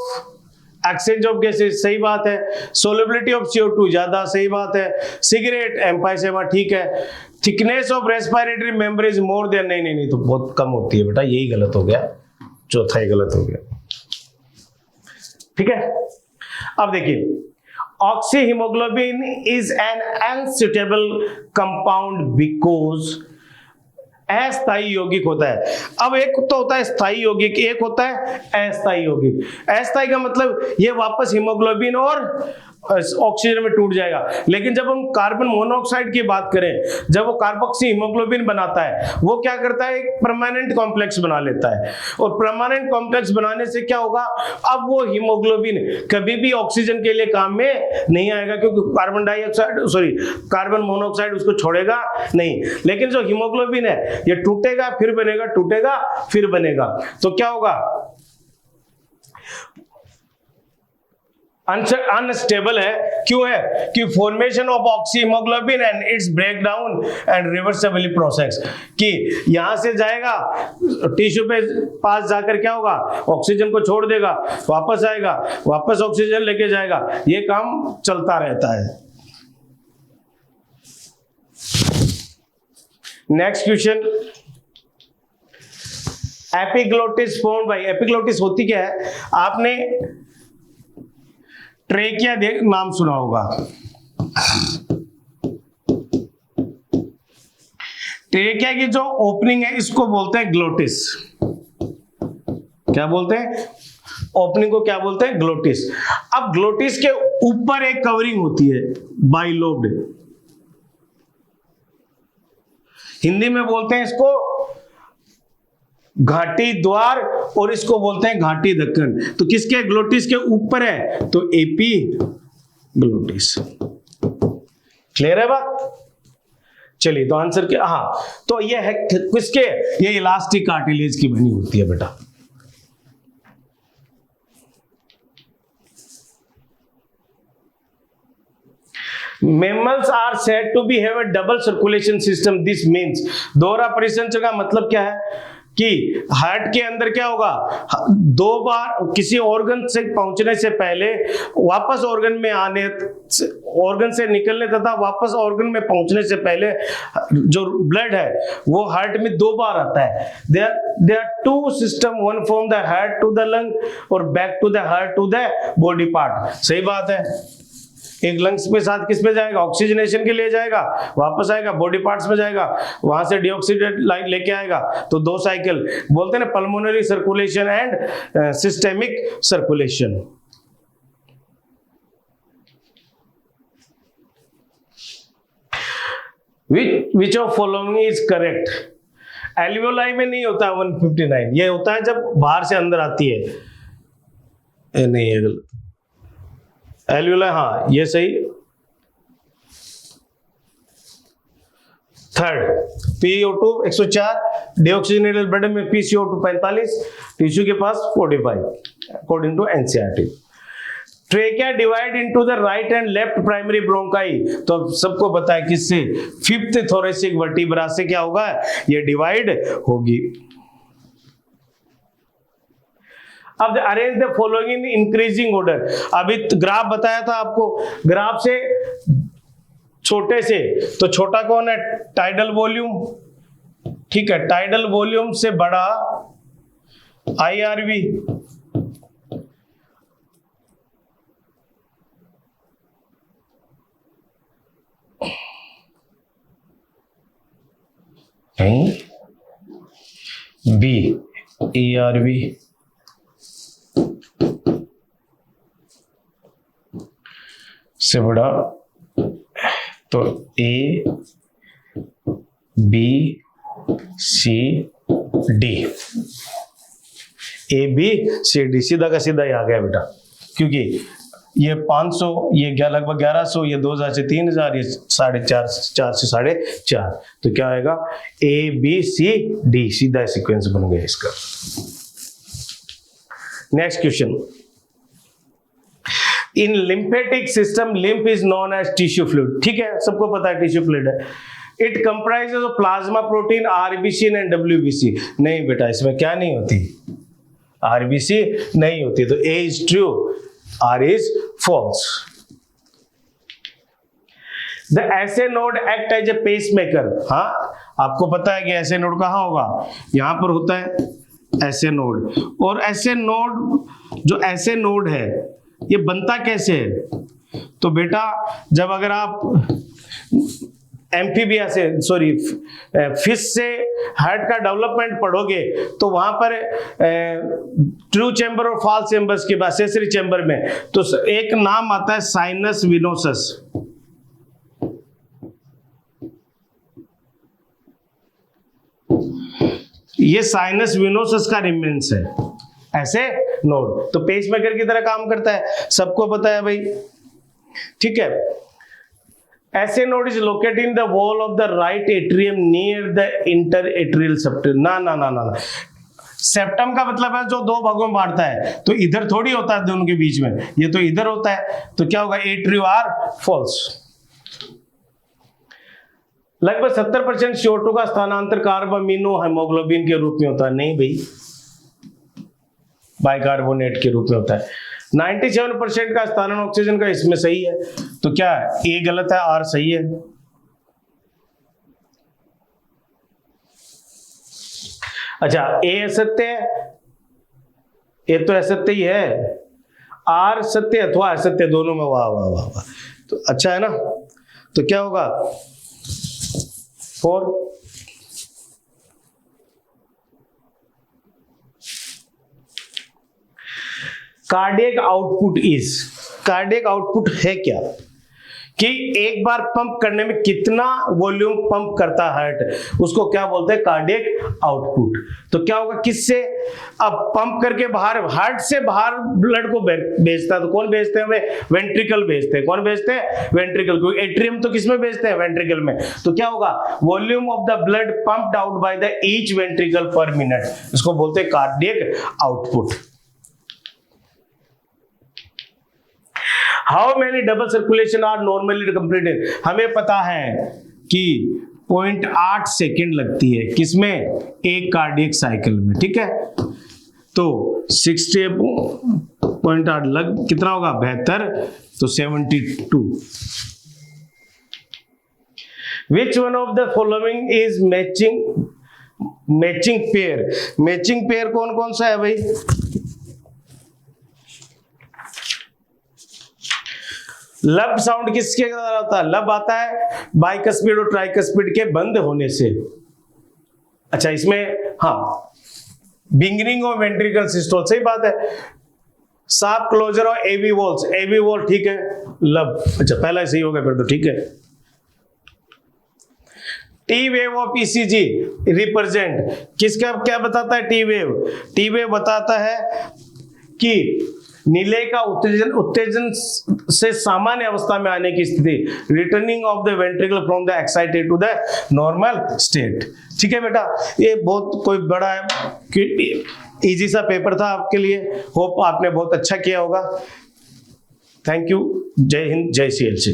exchange of gases, सही बात है। सोलेबिलिटी ऑफ CO2 ज्यादा, सही बात है। सिगरेट एम्फाइसेमा, ठीक है। Thickness of respiratory membrane is more than, नहीं तो बहुत कम होती है बेटा, यही गलत हो गया, चौथा ही गलत हो गया, ठीक है। अब देखिए, oxy haemoglobin is an unsuitable compound because अस्थायी यौगिक होता है। अब एक तो होता है स्थायी यौगिक, एक होता है अस्थायी यौगिक। अस्थायी का मतलब ये वापस हीमोग्लोबिन और ऑक्सीजन में टूट जाएगा। लेकिन जब हम कार्बन मोनोऑक्साइड की बात करें, जब वो कार्बोक्सी हीमोग्लोबिन बनाता है, वो क्या करता है, एक परमानेंट कॉम्प्लेक्स बना लेता है। और परमानेंट कॉम्प्लेक्स बनाने से क्या होगा, अब वो हीमोग्लोबिन कभी भी ऑक्सीजन के लिए काम में नहीं आएगा, क्योंकि कार्बन मोनोऑक्साइड उसको छोड़ेगा नहीं। लेकिन जो हीमोग्लोबिन है ये टूटेगा फिर बनेगा, टूटेगा फिर बनेगा, तो क्या होगा, अनस्टेबल है। क्यों है कि formation of oxyhaemoglobin and its break down and reversible process, कि यहां से जाएगा टिश्यू पे पास जाकर क्या होगा, ऑक्सीजन को छोड़ देगा, वापस आएगा, वापस ऑक्सीजन लेके जाएगा, ये काम चलता रहता है। Next question, epiglottis formed by, epiglottis होती क्या है, आपने ट्रेकिया नाम सुना होगा। ट्रेकिया की जो ओपनिंग है इसको बोलते हैं ग्लोटिस। क्या बोलते हैं, ओपनिंग को क्या बोलते हैं, ग्लोटिस। अब ग्लोटिस के ऊपर एक कवरिंग होती है बाइलोब्ड, हिंदी में बोलते हैं इसको घाटी द्वार, और इसको बोलते हैं घाटी धक्कन। तो किसके, ग्लोटिस के ऊपर है, तो एपी ग्लोटिस। क्लियर है बात। चलिए, तो आंसर क्या, हाँ, तो ये है किसके, ये इलास्टिक कार्टिलेज की बनी होती है बेटा। Mammals are said to be have a double circulation system. This means दोहरा परिसंचरण का मतलब क्या है कि हार्ट के अंदर क्या होगा, दो बार किसी ऑर्गन से पहुंचने से पहले, वापस ऑर्गन में आने, ऑर्गन से निकलने तथा वापस ऑर्गन में पहुंचने से पहले जो ब्लड है वो हार्ट में दो बार आता है। There are two systems, one from the heart to the lung और back to the heart to the body part. सही बात है। एक लंग्स में साथ किस पे जाएगा, ऑक्सीजनेशन के लिए जाएगा, वापस आएगा बॉडी पार्ट्स में जाएगा, वहां से डीऑक्सीडेट लेके आएगा, तो दो साइकिल बोलते हैं ना, pulmonary circulation and systemic circulation. Which of following is correct, alveoli में नहीं होता 159, ये होता है जब बाहर से अंदर आती है, नहीं है गलत, एल्वियोलाई, हाँ ये सही। थर्ड, PO2 104, डीऑक्सीजनेटेड ब्लड में PCO2 45, टिश्यू के पास 45 according to NCERT। Trachea divide into the right and left primary bronchi, तो अब सबको पता है किससे, फिफ्थ थोरेसिक वर्टिब्रा से क्या होगा, ये डिवाइड होगी। अब arrange the following in increasing order, अभी ग्राफ बताया था आपको, ग्राफ से छोटे से, तो छोटा कौन है, टाइडल वॉल्यूम, ठीक है, टाइडल वॉल्यूम से बड़ा IRV, B ERV, से बड़ा, तो A B C D, A B C D, सीधा का सीधा ही आ गया बेटा, क्योंकि ये 500, ये लगभग 1100, ये 2000 से 3000, ये 4.5, 4 से 4.5, तो क्या आएगा ABCD, सीधा सीक्वेंस बन गया इसका। Next question, in lymphatic system lymph is known as tissue fluid, ठीक है, सबको पता है टिश्यू फ्लूइड है। It comprises of plasma protein RBC and WBC, नहीं बेटा इसमें क्या नहीं होती, RBC नहीं होती, तो A is true, R is false. The S A node act as a pacemaker, हाँ आपको पता है कि ऐसे नोड कहाँ होगा, यहां पर होता है ऐसे नोड। और ऐसे नोड, जो ऐसे नोड है ये बनता कैसे है, तो बेटा जब अगर आप एम्फीबिया से सॉरी फिश से हार्ट का डेवलपमेंट पढ़ोगे तो वहां पर ट्रू चैम्बर और फॉल्स चैम्बर्स के बाद सेसरी चैम्बर में तो एक नाम आता है साइनस विनोसस। ये साइनस विनोसस का रिमेंस है ऐसे नोड, तो पेसमेकर की तरह काम करता है, सबको पता है भाई, ठीक है। ऐसे node is located in the wall of the right atrium near the inter atrial septum. ना ना ना ना, सेप्टम का मतलब है जो 2 भागों में बांटता है, तो इधर थोड़ी होता है दोनों के बीच में, ये तो इधर होता है, तो क्या होगा एट्रियो आर फॉल्स। लगभग 70% CO2 का स्थानांतर कार्बोमिनो हेमोग्लोबिन के रूप में होता है, नहीं भाई बाइकार्बोनेट के रूप में होता है। 97% का स्थानांतरण ऑक्सीजन का इसमें सही है, तो क्या A गलत है, R सही है। अच्छा A असत्य है, A तो असत्य ही है, R सत्य अथवा असत्य दोनों में, वाह वाह वाह वाह, तो अच्छा है ना, तो क्या होगा 4। Cardiac output is, cardiac output है क्या कि एक बार पंप करने में कितना वॉल्यूम पंप करता है हार्ट, उसको क्या बोलते हैं कार्डियक आउटपुट। तो क्या होगा किससे, अब पंप करके बाहर हार्ट से बाहर ब्लड को भेजता है, तो कौन भेजते हैं हमें, वेंट्रिकल भेजते हैं। कौन भेजते हैं, वेंट्रिकल, क्योंकि एट्रियम तो किसमें भेजते हैं, वेंट्रिकल में। तो क्या होगा volume of the blood pumped out by the each ventricle per minute, इसको बोलते हैं cardiac output. How many double circulation are normally completed, हमें पता है कि 0.8 सेकेंड लगती है किसमें, एक कार्डियक साइकिल में, ठीक है। तो 60.8 लग कितना होगा 72, तो 72। Which one of the following is matching pair, matching pair कौन कौन सा है भाई, लब साउंड किसके द्वारा होता है, लब आता है बाइकस्पिड और ट्राइकस्पिड के बंद होने से। अच्छा इसमें हाँ बिगिनिंग ऑफ वेंट्रिकल सिस्टोल, सही बात है। साफ क्लोजर और एवी वॉल्स, एवी वॉल ठीक है, लब अच्छा पहला सही हो गया फिर तो ठीक है। T wave of ECG represent किसका, क्या बताता है टी वेव, टी वेव बताता है कि नीले का उत्तेजन से सामान्य अवस्था में आने की स्थिति, returning of the ventricle from the excited to the normal state. ठीक है बेटा, ये बहुत कोई बड़ा इजी सा पेपर था आपके लिए, होप आपने बहुत अच्छा किया होगा। थैंक यू, जय हिंद, जय CLC।